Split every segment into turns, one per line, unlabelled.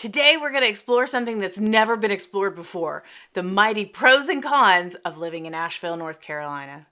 Today we're going to explore something that's never been explored before, the mighty pros and cons of living in Asheville, North Carolina.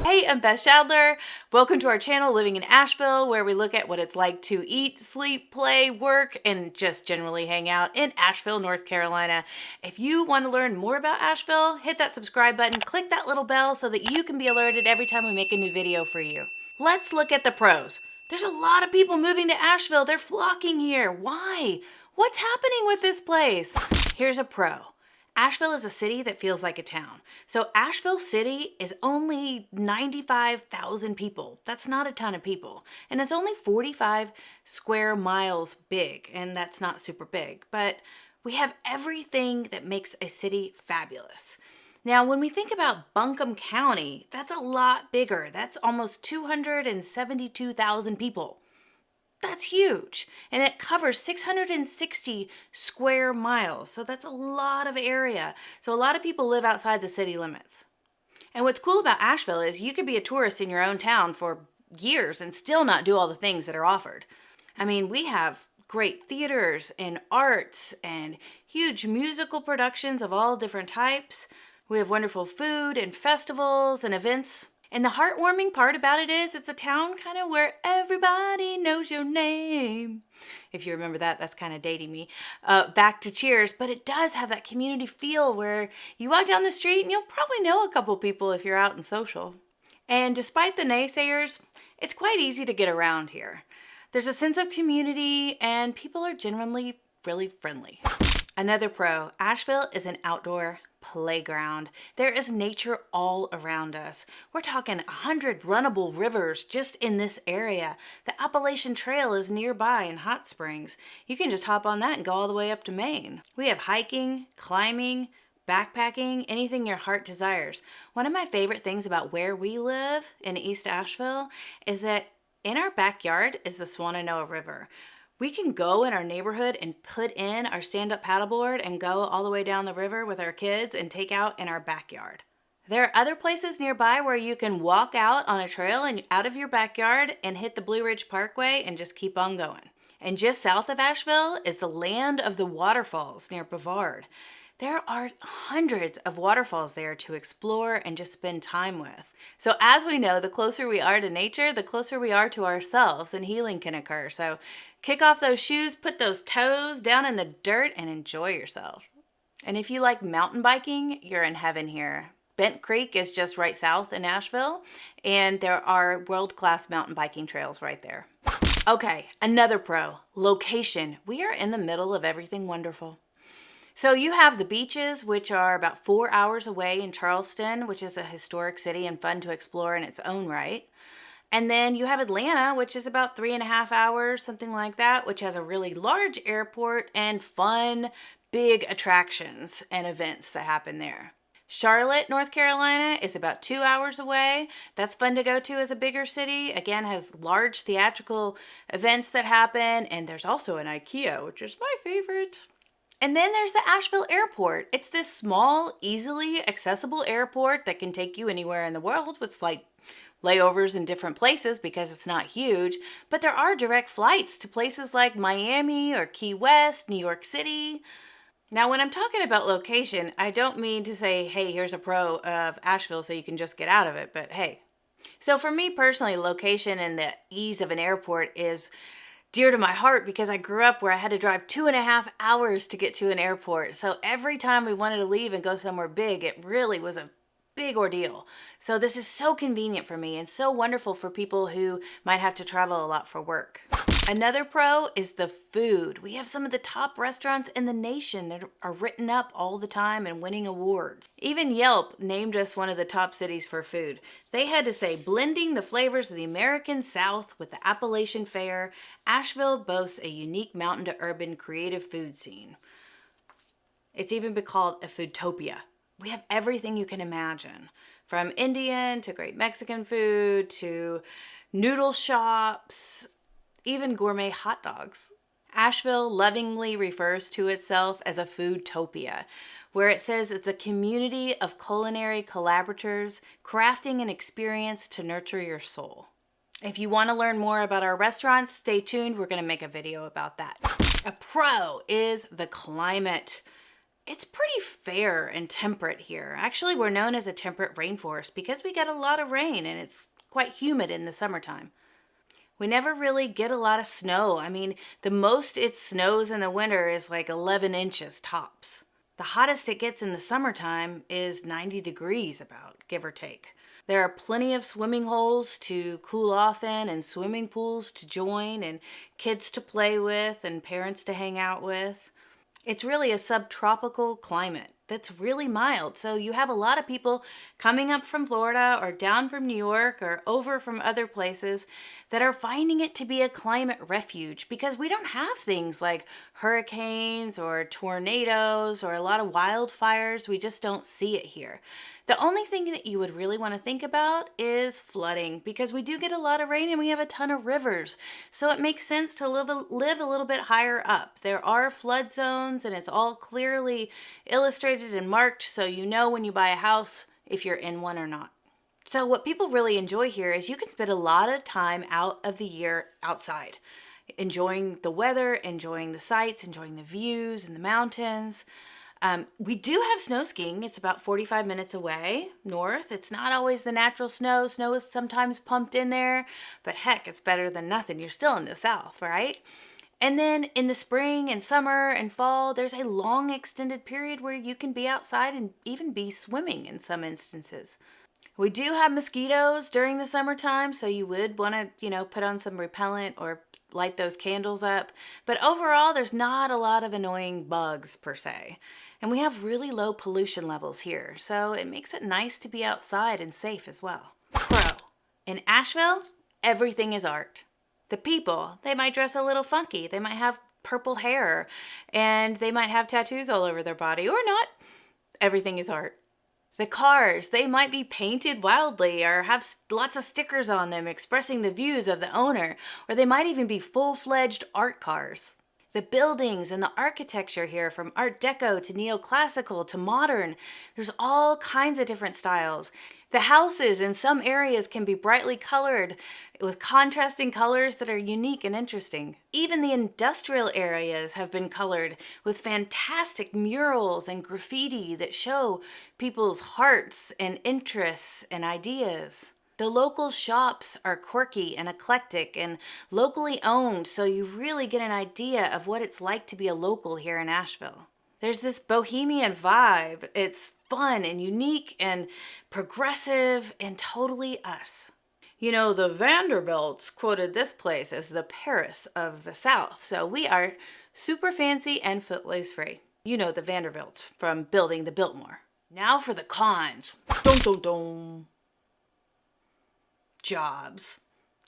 Hey, I'm Beth Shadler. Welcome to our channel, Living in Asheville, where we look at what it's like to eat, sleep, play, work, and just generally hang out in Asheville, North Carolina. If you want to learn more about Asheville, hit that subscribe button, click that little bell so that you can be alerted every time we make a new video for you. Let's look at the pros. There's a lot of people moving to Asheville. They're flocking here. Why? What's happening with this place? Here's a pro. Asheville is a city that feels like a town. So Asheville City is only 95,000 people. That's not a ton of people. And it's only 45 square miles big, and that's not super big. But we have everything that makes a city fabulous. Now, when we think about Buncombe County, that's a lot bigger. That's almost 272,000 people. That's huge, and it covers 660 square miles, so that's a lot of area. So a lot of people live outside the city limits. And what's cool about Asheville is you could be a tourist in your own town for years and still not do all the things that are offered. I mean, we have great theaters and arts and huge musical productions of all different types. We have wonderful food and festivals and events. And the heartwarming part about it is it's a town kind of where everybody knows your name. If you remember that, that's kind of dating me. Back to Cheers, but it does have that community feel where you walk down the street and you'll probably know a couple people if you're out and social. And despite the naysayers, it's quite easy to get around here. There's a sense of community and people are generally really friendly. Another pro, Asheville is an outdoor playground. There is nature all around us. We're talking 100 runnable rivers just in this area. The Appalachian Trail is nearby in Hot Springs. You can just hop on that and go all the way up to Maine. We have hiking, climbing, backpacking, anything your heart desires. One of my favorite things about where we live in East Asheville is that in our backyard is the Swannanoa River. We can go in our neighborhood and put in our stand-up paddleboard and go all the way down the river with our kids and take out in our backyard. There are other places nearby where you can walk out on a trail and out of your backyard and hit the Blue Ridge Parkway and just keep on going. And just south of Asheville is the land of the waterfalls near Brevard. There are hundreds of waterfalls there to explore and just spend time with. So as we know, the closer we are to nature, the closer we are to ourselves and healing can occur. So kick off those shoes, put those toes down in the dirt and enjoy yourself. And if you like mountain biking, you're in heaven here. Bent Creek is just right south in Asheville, and there are world-class mountain biking trails right there. Okay, another pro, location. We are in the middle of everything wonderful. So you have the beaches, which are about 4 hours away in Charleston, which is a historic city and fun to explore in its own right. And then you have Atlanta, which is about 3.5 hours, something like that, which has a really large airport and fun, big attractions and events that happen there. Charlotte, North Carolina is about 2 hours away. That's fun to go to as a bigger city. Again, has large theatrical events that happen. And there's also an IKEA, which is my favorite. And then there's the Asheville Airport. It's this small, easily accessible airport that can take you anywhere in the world with slight layovers in different places because it's not huge. But there are direct flights to places like Miami or Key West, New York City. Now, when I'm talking about location, I don't mean to say, hey, here's a pro of Asheville so you can just get out of it. But hey, so for me personally, location and the ease of an airport is dear to my heart because I grew up where I had to drive 2.5 hours to get to an airport. So every time we wanted to leave and go somewhere big, it really was a big ordeal. So this is so convenient for me and so wonderful for people who might have to travel a lot for work. Another pro is the food. We have some of the top restaurants in the nation that are written up all the time and winning awards. Even Yelp named us one of the top cities for food. They had to say, blending the flavors of the American South with the Appalachian fare, Asheville boasts a unique mountain to urban creative food scene. It's even been called a Foodtopia. We have everything you can imagine, from Indian to great Mexican food to noodle shops, even gourmet hot dogs. Asheville lovingly refers to itself as a Foodtopia. where it says it's a community of culinary collaborators crafting an experience to nurture your soul. If you want to learn more about our restaurants, stay tuned. We're going to make a video about that. A pro is the climate. It's pretty fair and temperate here. Actually, we're known as a temperate rainforest because we get a lot of rain and it's quite humid in the summertime. We never really get a lot of snow. I mean, the most it snows in the winter is like 11 inches tops. The hottest it gets in the summertime is 90 degrees about, give or take. There are plenty of swimming holes to cool off in and swimming pools to join and kids to play with and parents to hang out with. It's really a subtropical climate that's really mild. So you have a lot of people coming up from Florida or down from New York or over from other places that are finding it to be a climate refuge because we don't have things like hurricanes or tornadoes or a lot of wildfires. We just don't see it here. The only thing that you would really want to think about is flooding because we do get a lot of rain and we have a ton of rivers. So it makes sense to live a little bit higher up. There are flood zones and it's all clearly illustrated and marked so you know when you buy a house if you're in one or not. So what people really enjoy here is you can spend a lot of time out of the year outside, enjoying the weather, enjoying the sights, enjoying the views and the mountains. We do have snow skiing. It's about 45 minutes away north. It's not always the natural snow. Snow is sometimes pumped in there, but heck, it's better than nothing. You're still in the South, right? And then in the spring and summer and fall, there's a long extended period where you can be outside and even be swimming in some instances. We do have mosquitoes during the summertime, so you would want to, put on some repellent or light those candles up. But overall, there's not a lot of annoying bugs per se. And we have really low pollution levels here, so it makes it nice to be outside and safe as well. Pro. In Asheville, everything is art. The people, they might dress a little funky. They might have purple hair, and they might have tattoos all over their body, or not. Everything is art. The cars, they might be painted wildly or have lots of stickers on them expressing the views of the owner, or they might even be full-fledged art cars. The buildings and the architecture here, from Art Deco to neoclassical to modern, there's all kinds of different styles. The houses in some areas can be brightly colored with contrasting colors that are unique and interesting. Even the industrial areas have been colored with fantastic murals and graffiti that show people's hearts and interests and ideas. The local shops are quirky and eclectic and locally owned, so you really get an idea of what it's like to be a local here in Asheville. There's this bohemian vibe. It's fun and unique and progressive and totally us. The Vanderbilts quoted this place as the Paris of the South, so we are super fancy and footloose free. The Vanderbilts from building the Biltmore. Now for the cons. Dun dun dun. Jobs.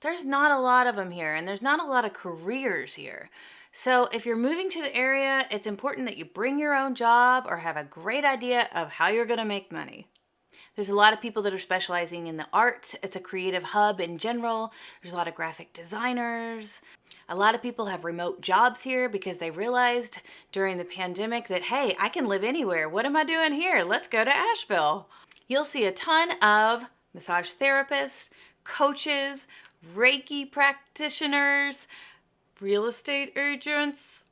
There's not a lot of them here, and there's not a lot of careers here. So if you're moving to the area, it's important that you bring your own job or have a great idea of how you're going to make money. There's a lot of people that are specializing in the arts. It's a creative hub in general. There's a lot of graphic designers. A lot of people have remote jobs here because they realized during the pandemic that, hey, I can live anywhere. What am I doing here? Let's go to Asheville. You'll see a ton of massage therapists, coaches, Reiki practitioners, real estate agents.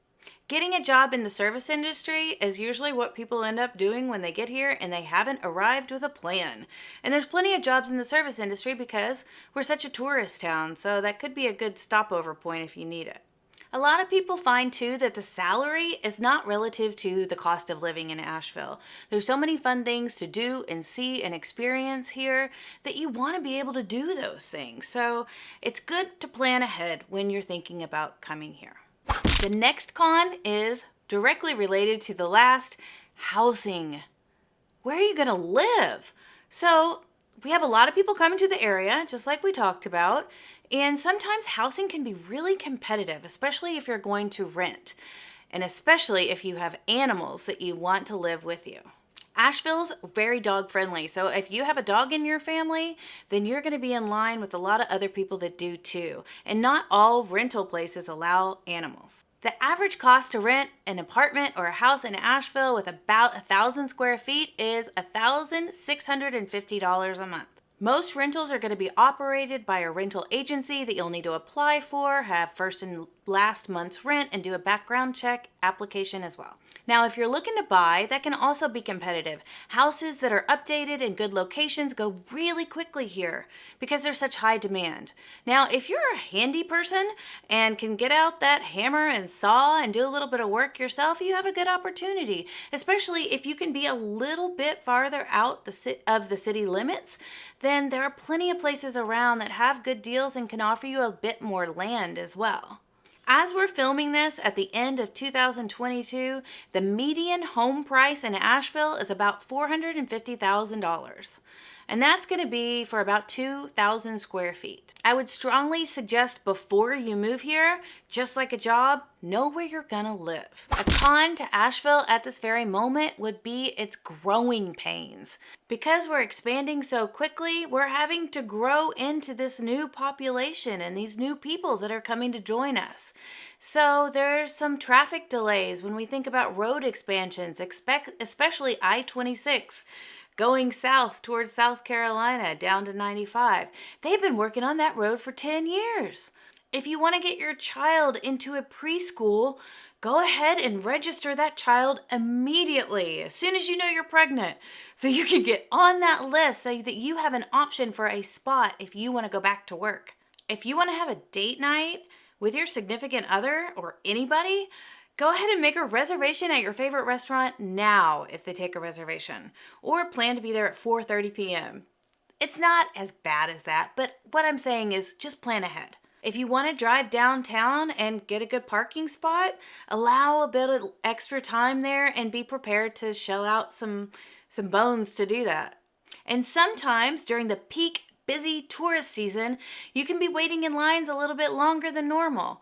Getting a job in the service industry is usually what people end up doing when they get here and they haven't arrived with a plan. And there's plenty of jobs in the service industry because we're such a tourist town, so that could be a good stopover point if you need it. A lot of people find too that the salary is not relative to the cost of living in Asheville. There's so many fun things to do and see and experience here that you want to be able to do those things. So it's good to plan ahead when you're thinking about coming here. The next con is directly related to the last, housing. Where are you going to live? So we have a lot of people coming to the area, just like we talked about, and sometimes housing can be really competitive, especially if you're going to rent, and especially if you have animals that you want to live with you. Asheville's very dog friendly, so if you have a dog in your family, then you're going to be in line with a lot of other people that do too, and not all rental places allow animals. The average cost to rent an apartment or a house in Asheville with about 1,000 square feet is $1,650 a month. Most rentals are going to be operated by a rental agency that you'll need to apply for, have first and last month's rent, and do a background check application as well. Now, if you're looking to buy, that can also be competitive. Houses that are updated in good locations go really quickly here because there's such high demand. Now, if you're a handy person and can get out that hammer and saw and do a little bit of work yourself, you have a good opportunity, especially if you can be a little bit farther out of the city limits. Then there are plenty of places around that have good deals and can offer you a bit more land as well. As we're filming this at the end of 2022, the median home price in Asheville is about $450,000. And that's going to be for about 2,000 square feet. I would strongly suggest before you move here, just like a job, know where you're going to live. A con to Asheville at this very moment would be its growing pains. Because we're expanding so quickly, we're having to grow into this new population and these new people that are coming to join us. So there's some traffic delays when we think about road expansions, especially I-26. Going south towards South Carolina down to 95. They've been working on that road for 10 years. If you want to get your child into a preschool, go ahead and register that child immediately as soon as you know you're pregnant, so you can get on that list so that you have an option for a spot if you want to go back to work. If you want to have a date night with your significant other or anybody, go ahead and make a reservation at your favorite restaurant now if they take a reservation, or plan to be there at 4:30 p.m. It's not as bad as that, but what I'm saying is just plan ahead. If you want to drive downtown and get a good parking spot, allow a bit of extra time there and be prepared to shell out some bones to do that. And sometimes during the peak busy tourist season, you can be waiting in lines a little bit longer than normal.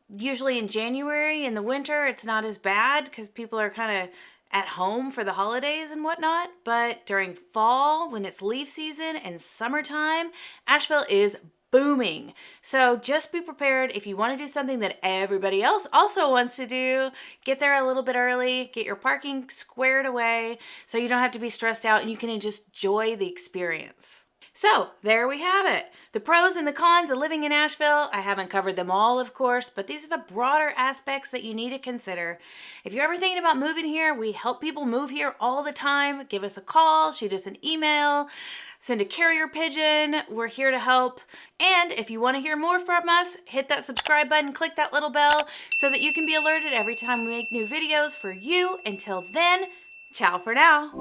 Usually in January, in the winter, it's not as bad because people are kind of at home for the holidays and whatnot. But during fall, when it's leaf season, and summertime, Asheville is booming. So just be prepared. If you want to do something that everybody else also wants to do, get there a little bit early, get your parking squared away so you don't have to be stressed out and you can just enjoy the experience. So there we have it. The pros and the cons of living in Asheville. I haven't covered them all, of course, but these are the broader aspects that you need to consider. If you're ever thinking about moving here, we help people move here all the time. Give us a call, shoot us an email, send a carrier pigeon. We're here to help. And if you want to hear more from us, hit that subscribe button, click that little bell so that you can be alerted every time we make new videos for you. Until then, ciao for now.